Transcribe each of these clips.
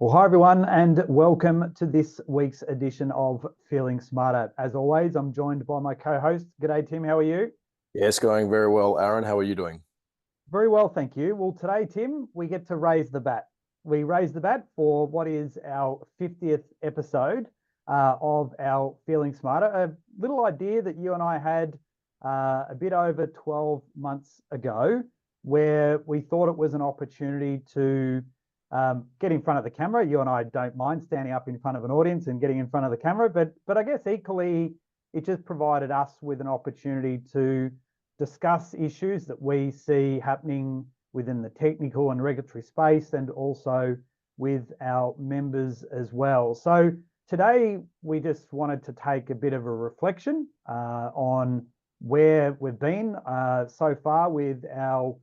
Well, hi everyone, and welcome to this week's edition of Feeling Smarter. As always, I'm joined by my co-host. G'day, Tim. How are you? Yes, going very well. Aaron, how are you doing? Very well, thank you. Well, today, Tim, we get to raise the bat. We raise the bat for what is our 50th episode of our Feeling Smarter. A little idea that you and I had a bit over 12 months ago, where we thought it was an opportunity to get in front of the camera. You and I don't mind standing up in front of an audience and getting in front of the camera, but I guess equally, it just provided us with an opportunity to discuss issues that we see happening within the technical and regulatory space and also with our members as well. So today we just wanted to take a bit of a reflection on where we've been so far with our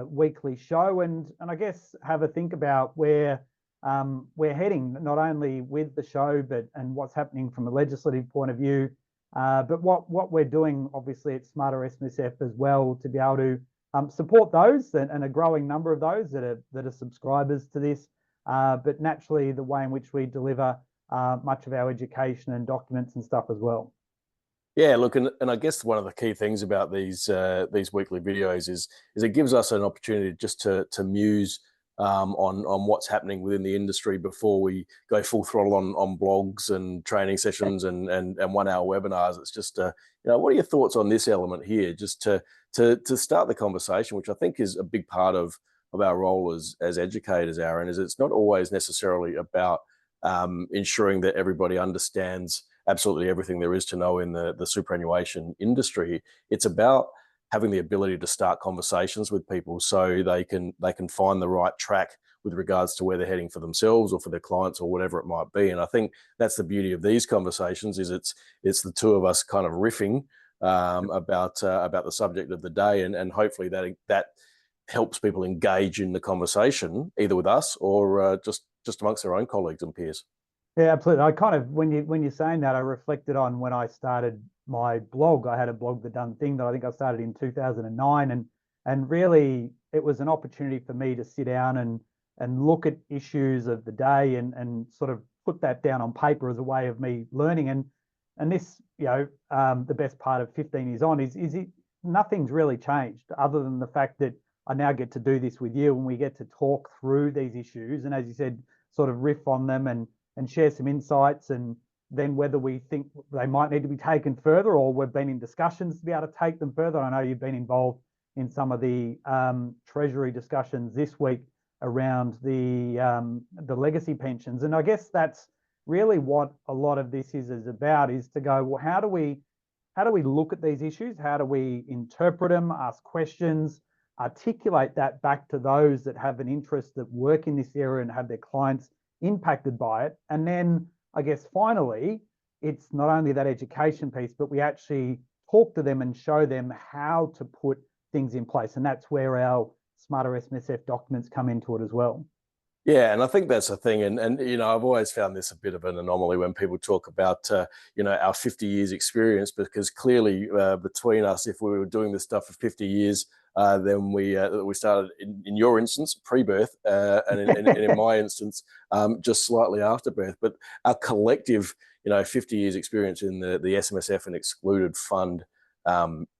weekly show and I guess have a think about where we're heading, not only with the show, and what's happening from a legislative point of view, but what we're doing, obviously, at Smarter SMSF as well, to be able to support those and a growing number of those that are subscribers to this, but naturally the way in which we deliver much of our education and documents and stuff as well. Yeah, look, and I guess one of the key things about these weekly videos is it gives us an opportunity just to muse on what's happening within the industry before we go full throttle on blogs and training sessions and 1 hour webinars. It's just what are your thoughts on this element here? Just to start the conversation, which I think is a big part of our role as educators, Aaron, is it's not always necessarily about ensuring that everybody understands absolutely everything there is to know in the superannuation industry. It's about having the ability to start conversations with people so they can find the right track with regards to where they're heading for themselves or for their clients or whatever it might be. And I think that's the beauty of these conversations, is it's the two of us kind of riffing about the subject of the day, and hopefully that helps people engage in the conversation either with us or just amongst their own colleagues and peers. Yeah, absolutely. I kind of, when you're saying that, I reflected on when I started my blog. I had a blog, The Done Thing, that I think I started in 2009, and really it was an opportunity for me to sit down and look at issues of the day and sort of put that down on paper as a way of me learning. And this, the best part of 15 years on is nothing's really changed other than the fact that I now get to do this with you and we get to talk through these issues and, as you said, sort of riff on them and share some insights, and then whether we think they might need to be taken further or we've been in discussions to be able to take them further. I know you've been involved in some of the Treasury discussions this week around the legacy pensions. And I guess that's really what a lot of this is about, is to go, well, how do we look at these issues? How do we interpret them, ask questions, articulate that back to those that have an interest, that work in this area and have their clients impacted by it? And then I guess finally, it's not only that education piece, but we actually talk to them and show them how to put things in place. And that's where our Smarter SMSF documents come into it as well. Yeah, and I think that's the thing. And I've always found this a bit of an anomaly when people talk about, our 50 years experience, because clearly between us, if we were doing this stuff for 50 years, then we started, in your instance, pre-birth, and in my instance, just slightly after birth. But our collective, 50 years experience in the SMSF and excluded fund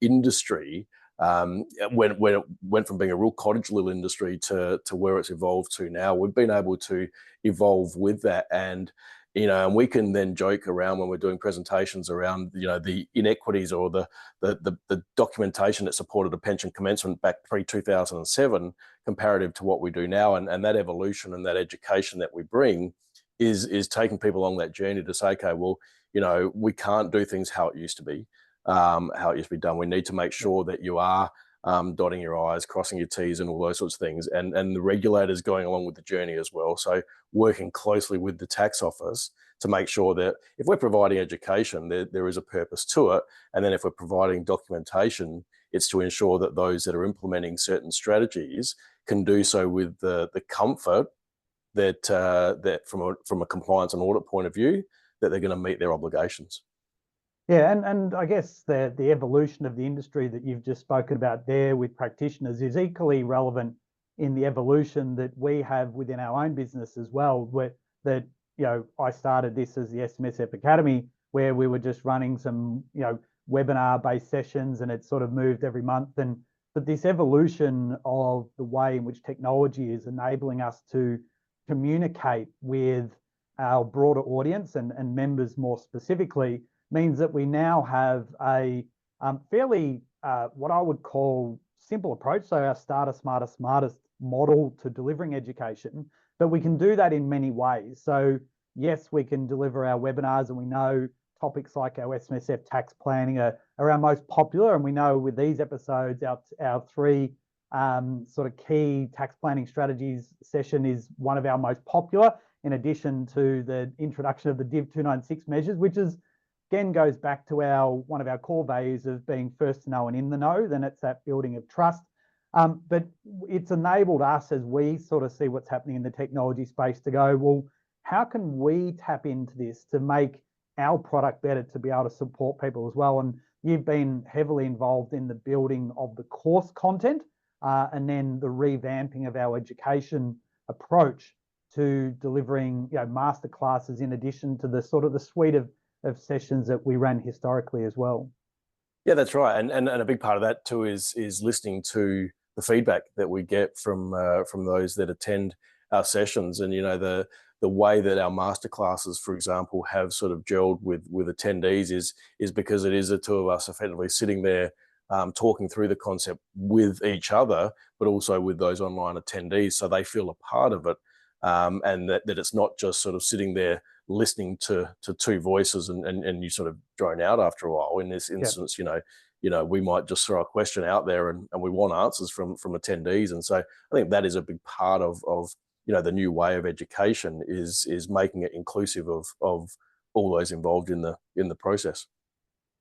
industry, when it went from being a real cottage little industry to where it's evolved to now, we've been able to evolve with that. And and we can then joke around when we're doing presentations around, the inequities or the documentation that supported a pension commencement back pre-2007 comparative to what we do now. And that evolution and that education that we bring is taking people along that journey to say, okay, well, we can't do things how it used to be, done. We need to make sure that you are dotting your I's, crossing your T's and all those sorts of things. And the regulators going along with the journey as well. So working closely with the tax office to make sure that if we're providing education, there is a purpose to it. And then if we're providing documentation, it's to ensure that those that are implementing certain strategies can do so with the comfort that from a compliance and audit point of view, that they're going to meet their obligations. Yeah, and I guess the evolution of the industry that you've just spoken about there with practitioners is equally relevant in the evolution that we have within our own business as well, where that, I started this as the SMSF Academy, where we were just running some, webinar-based sessions, and it sort of moved every month. But this evolution of the way in which technology is enabling us to communicate with our broader audience and members more specifically means that we now have a fairly, what I would call, simple approach. So our starter, smarter, smartest model to delivering education, but we can do that in many ways. So yes, we can deliver our webinars, and we know topics like our SMSF tax planning are our most popular. And we know with these episodes, our three sort of key tax planning strategies session is one of our most popular, in addition to the introduction of the Div 296 measures, which is, again, goes back to one of our core values of being first to know and in the know. Then it's that building of trust. But it's enabled us, as we sort of see what's happening in the technology space, to go, well, how can we tap into this to make our product better, to be able to support people as well? And you've been heavily involved in the building of the course content, and then the revamping of our education approach to delivering, master classes, in addition to the sort of the suite of sessions that we ran historically as well. Yeah, that's right. And a big part of that too is listening to the feedback that we get from those that attend our sessions. And the way that our masterclasses, for example, have sort of gelled with attendees is because it is the two of us effectively sitting there talking through the concept with each other, but also with those online attendees, so they feel a part of it, and that it's not just sort of sitting there listening to two voices and you sort of drone out after a while. In this instance, we might just throw a question out there and we want answers from attendees. And so I think that is a big part of the new way of education is making it inclusive of all those involved in the process.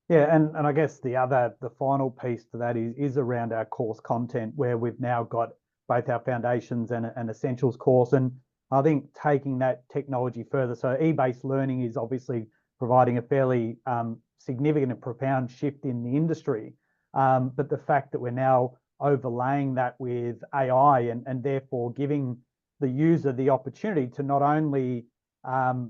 Yeah, and I guess the final piece to that is around our course content, where we've now got both our foundations and an essentials course. And I think taking that technology further, so e-based learning is obviously providing a fairly significant and profound shift in the industry. But the fact that we're now overlaying that with AI and therefore giving the user the opportunity to not only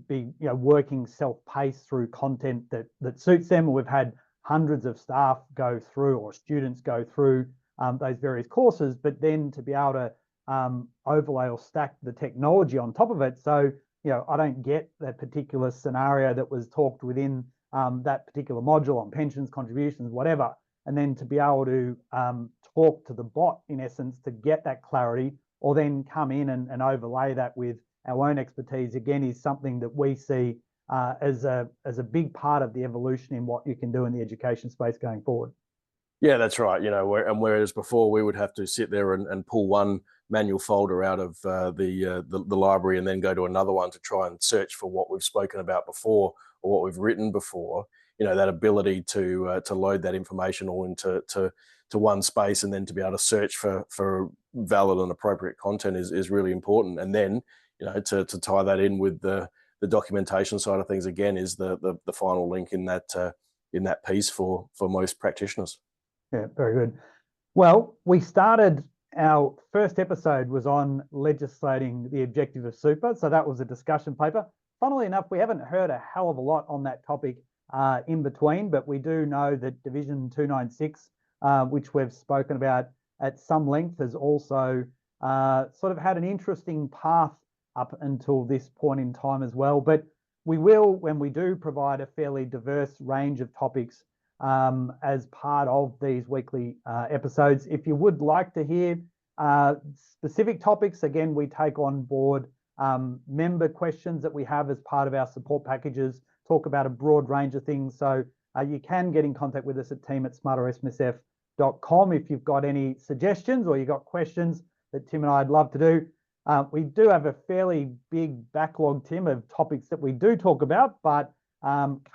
be working self-paced through content that suits them. We've had hundreds of staff go through, or students go through those various courses, but then to be able to overlay or stack the technology on top of it. So I don't get that particular scenario that was talked within that particular module on pensions, contributions, whatever, and then to be able to talk to the bot, in essence, to get that clarity, or then come in and overlay that with our own expertise, again, is something that we see as a big part of the evolution in what you can do in the education space going forward. Yeah, that's right. Whereas before we would have to sit there and pull one manual folder out of the library and then go to another one to try and search for what we've spoken about before or what we've written before. That ability to load that information all into one space and then to be able to search for valid and appropriate content is really important. And then to tie that in with the documentation side of things, again, is the final link in that piece for most practitioners. Yeah, very good. Well, our first episode was on legislating the objective of super. So that was a discussion paper. Funnily enough, we haven't heard a hell of a lot on that topic in between, but we do know that Division 296, which we've spoken about at some length, has also sort of had an interesting path up until this point in time as well. But we will, when we do provide a fairly diverse range of topics as part of these weekly episodes. If you would like to hear specific topics, again, we take on board member questions that we have as part of our support packages, talk about a broad range of things. So you can get in contact with us at team@smartersmsf.com if you've got any suggestions or you've got questions that Tim and I'd love to do. We do have a fairly big backlog, Tim, of topics that we do talk about, but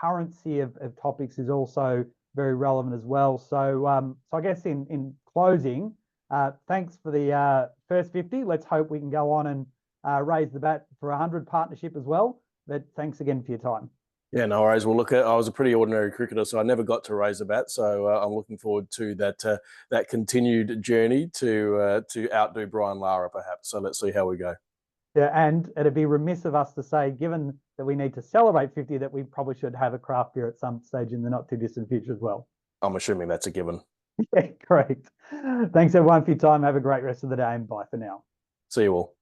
currency of topics is also very relevant as well. So I guess in closing, thanks for the first 50. Let's hope we can go on and raise the bat for 100 partnership as well. But thanks again for your time. Yeah, no worries. Well, look, I was a pretty ordinary cricketer, so I never got to raise a bat. So I'm looking forward to that continued journey to outdo Brian Lara, perhaps. So let's see how we go. Yeah, and it'd be remiss of us to say, given that we need to celebrate 50, that we probably should have a craft beer at some stage in the not too distant future as well. I'm assuming that's a given. Yeah, great. Thanks everyone for your time. Have a great rest of the day and bye for now. See you all.